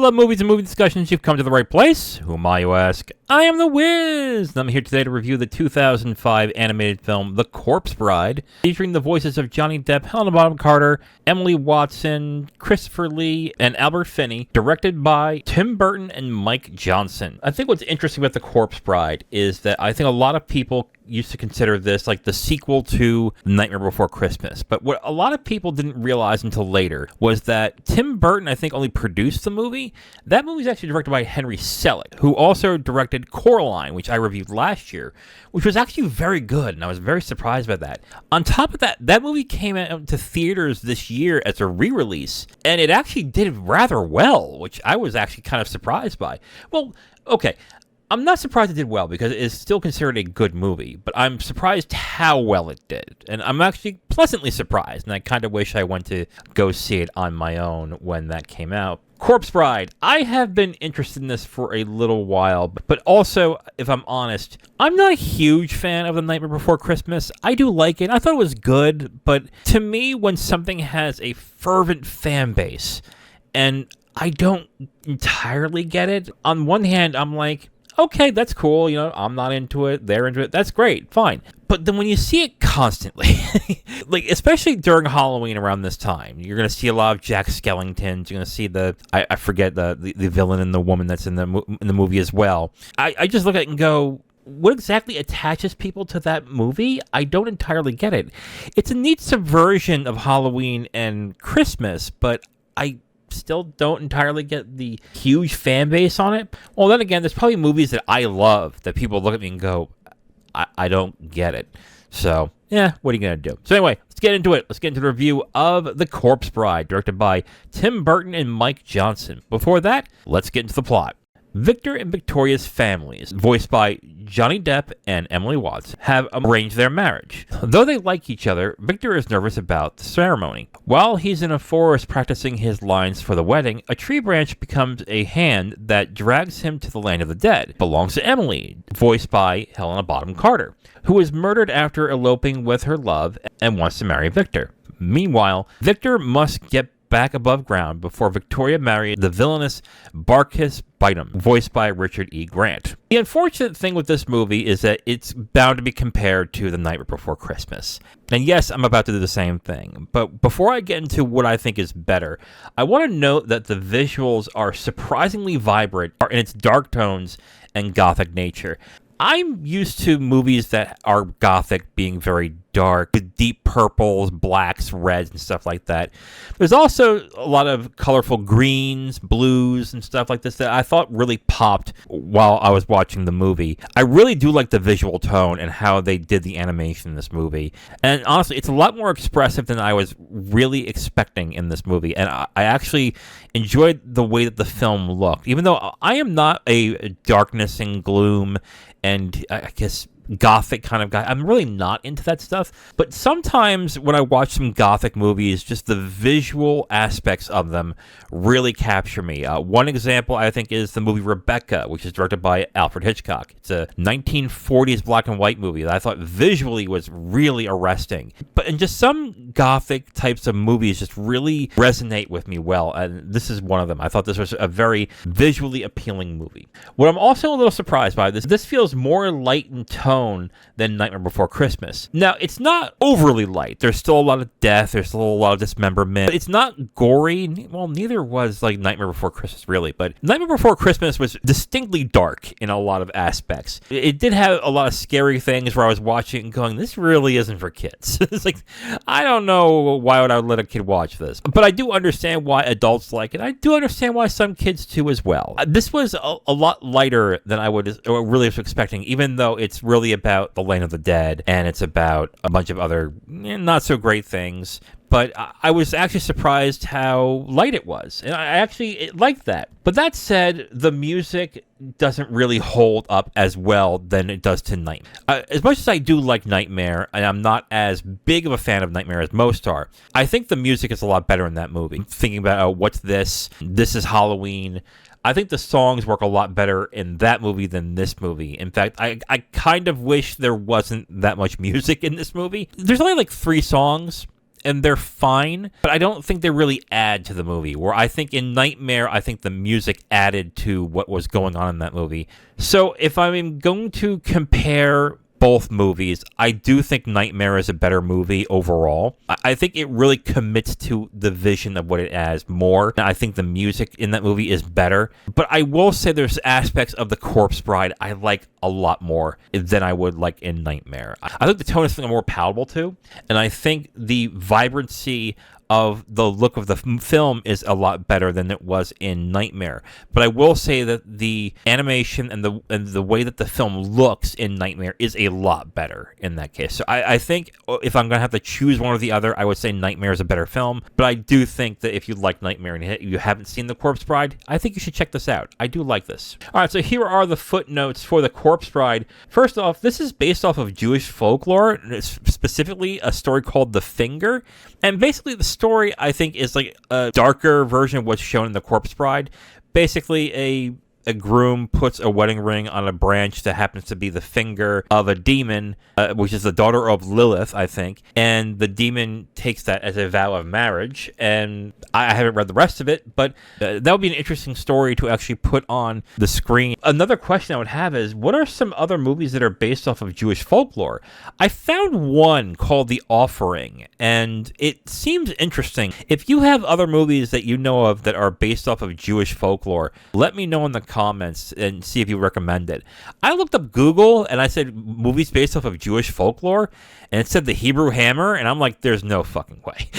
love movies and movie discussions, you've come to the right place. Who am I, you ask? I am the Wiz, and I'm here today to review the 2005 animated film The Corpse Bride, featuring the voices of Johnny Depp, Helena Bonham Carter, Emily Watson, Christopher Lee, and Albert Finney, directed by Tim Burton and Mike Johnson. I think what's interesting about The Corpse Bride is that I think a lot of people used to consider this like the sequel to Nightmare Before Christmas. But what a lot of people didn't realize until later was that Tim Burton, I think, only produced the movie. That movie is actually directed by Henry Selick, who also directed Coraline, which I reviewed last year, which was actually very good, and I was very surprised by that. On top of that, that movie came out to theaters this year as a re-release, and it actually did rather well, which I was actually kind of surprised by. Well, okay, I'm not surprised it did well because it is still considered a good movie, but I'm surprised how well it did. And I'm actually pleasantly surprised, and I kind of wish I went to go see it on my own when that came out. Corpse Bride. I have been interested in this for a little while, but also, if I'm honest, I'm not a huge fan of The Nightmare Before Christmas. I do like it. I thought it was good, but to me, when something has a fervent fan base, and I don't entirely get it, on one hand, I'm like, okay, that's cool, you know, I'm not into it, they're into it, that's great, fine. But then when you see it constantly, like, especially during Halloween around this time, you're going to see a lot of Jack Skellingtons, you're going to see I forget the villain and the woman that's in the movie as well. I just look at it and go, what exactly attaches people to that movie? I don't entirely get it. It's a neat subversion of Halloween and Christmas, but I still don't entirely get the huge fan base on it. Well, then again, there's probably movies that I love that people look at me and go, I don't get it. So, yeah, what are you going to do? So anyway, let's get into it. Let's get into the review of The Corpse Bride, directed by Tim Burton and Mike Johnson. Before that, let's get into the plot. Victor and Victoria's families, voiced by Johnny Depp and Emily Watson, have arranged their marriage. Though they like each other, Victor is nervous about the ceremony. While he's in a forest practicing his lines for the wedding, a tree branch becomes a hand that drags him to the land of the dead. It belongs to Emily, voiced by Helena Bonham Carter, who is murdered after eloping with her love and wants to marry Victor. Meanwhile, Victor must get back above ground before Victoria marries the villainous Barkis Bitem, voiced by Richard E. Grant. The unfortunate thing with this movie is that it's bound to be compared to The Nightmare Before Christmas. And yes, I'm about to do the same thing, but before I get into what I think is better, I want to note that the visuals are surprisingly vibrant in its dark tones and gothic nature. I'm used to movies that are gothic being very dark, with deep purples, blacks, reds, and stuff like that. There's also a lot of colorful greens, blues, and stuff like this that I thought really popped while I was watching the movie. I really do like the visual tone and how they did the animation in this movie. And honestly, it's a lot more expressive than I was really expecting in this movie. And I actually enjoyed the way that the film looked. Even though I am not a darkness and gloom and I guess gothic kind of guy. I'm really not into that stuff, but sometimes when I watch some gothic movies, just the visual aspects of them really capture me. One example, I think, is the movie Rebecca, which is directed by Alfred Hitchcock. It's a 1940s black and white movie that I thought visually was really arresting. But in just some gothic types of movies just really resonate with me well, and this is one of them. I thought this was a very visually appealing movie. What I'm also a little surprised by, this feels more light in tone than Nightmare Before Christmas. Now, it's not overly light. There's still a lot of death. There's still a lot of dismemberment. It's not gory. Well, neither was like Nightmare Before Christmas, really. But Nightmare Before Christmas was distinctly dark in a lot of aspects. It did have a lot of scary things where I was watching it and going, this really isn't for kids. It's like, I don't know why would I let a kid watch this. But I do understand why adults like it. I do understand why some kids do as well. This was a lot lighter than I would really was expecting, even though it's really about the land of the dead and it's about a bunch of other not so great things. But I was actually surprised how light it was, and I actually liked that. But that said, the music doesn't really hold up as well than it does to Nightmare. As much as I do like Nightmare, and I'm not as big of a fan of Nightmare as most are, I think the music is a lot better in that movie. Thinking about, what's this? This is Halloween. I think the songs work a lot better in that movie than this movie. In fact, I kind of wish there wasn't that much music in this movie. There's only like 3 songs, and they're fine, but I don't think they really add to the movie. Where I think in Nightmare, I think the music added to what was going on in that movie. So if I'm going to compare both movies, I do think Nightmare is a better movie overall. I think it really commits to the vision of what it has more. I think the music in that movie is better. But I will say there's aspects of The Corpse Bride I like a lot more than I would like in Nightmare. I think the tone is something more palatable to, and I think the vibrancy of the look of the film is a lot better than it was in Nightmare. But I will say that the animation and the way that the film looks in Nightmare is a lot better in that case. So I think if I'm going to have to choose one or the other, I would say Nightmare is a better film. But I do think that if you like Nightmare and you haven't seen The Corpse Bride, I think you should check this out. I do like this. All right, so here are the footnotes for The Corpse Bride. First off, this is based off of Jewish folklore, specifically a story called The Finger. And basically the story, I think, is like a darker version of what's shown in The Corpse Bride. Basically, a groom puts a wedding ring on a branch that happens to be the finger of a demon, which is the daughter of Lilith, I think. And the demon takes that as a vow of marriage. And I haven't read the rest of it, but that would be an interesting story to actually put on the screen. Another question I would have is, what are some other movies that are based off of Jewish folklore? I found one called The Offering, and it seems interesting. If you have other movies that you know of that are based off of Jewish folklore, let me know in the comments and see if you recommend it. I looked up Google and I said movies based off of Jewish folklore, and it said The Hebrew Hammer, and I'm like, there's no fucking way.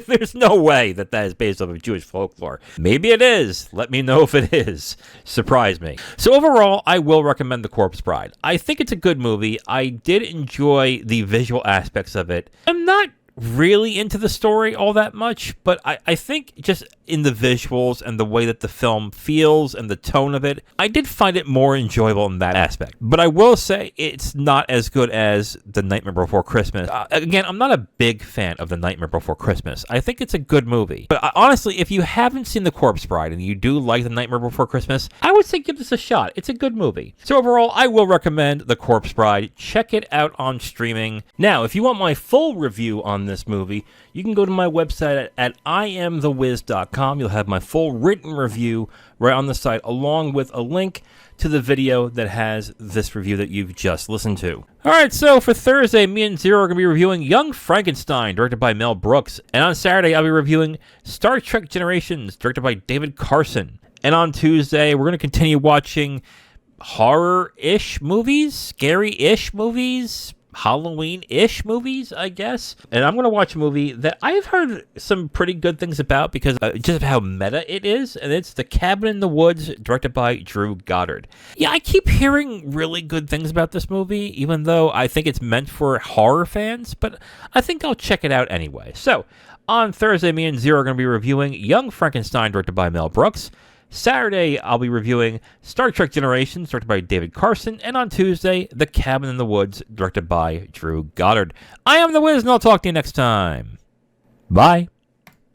There's no way that is based off of Jewish folklore. Maybe it is. Let me know if it is. Surprise me. So overall, I will recommend The Corpse Bride. I think it's a good movie. I did enjoy the visual aspects of it. I'm not really into the story all that much, but I think just in the visuals and the way that the film feels and the tone of it, I did find it more enjoyable in that aspect. But I will say it's not as good as The Nightmare Before Christmas. Again, I'm not a big fan of The Nightmare Before Christmas. I think it's a good movie. But honestly, if you haven't seen The Corpse Bride and you do like The Nightmare Before Christmas, I would say give this a shot. It's a good movie. So overall, I will recommend The Corpse Bride. Check it out on streaming. Now, if you want my full review on this movie, you can go to my website at IamTheWiz.com. You'll have my full written review right on the site, along with a link to the video that has this review that you've just listened to. Alright, so for Thursday, me and Zero are going to be reviewing Young Frankenstein, directed by Mel Brooks. And on Saturday, I'll be reviewing Star Trek Generations, directed by David Carson. And on Tuesday, we're going to continue watching horror-ish movies, scary-ish movies, Halloween-ish movies, I guess. And I'm going to watch a movie that I've heard some pretty good things about because just of how meta it is, and it's The Cabin in the Woods, directed by Drew Goddard. Yeah, I keep hearing really good things about this movie, even though I think it's meant for horror fans, but I think I'll check it out anyway. So, on Thursday, me and Zero are going to be reviewing Young Frankenstein, directed by Mel Brooks. Saturday, I'll be reviewing Star Trek Generations, directed by David Carson. And on Tuesday, The Cabin in the Woods, directed by Drew Goddard. I am The Wiz, and I'll talk to you next time. Bye.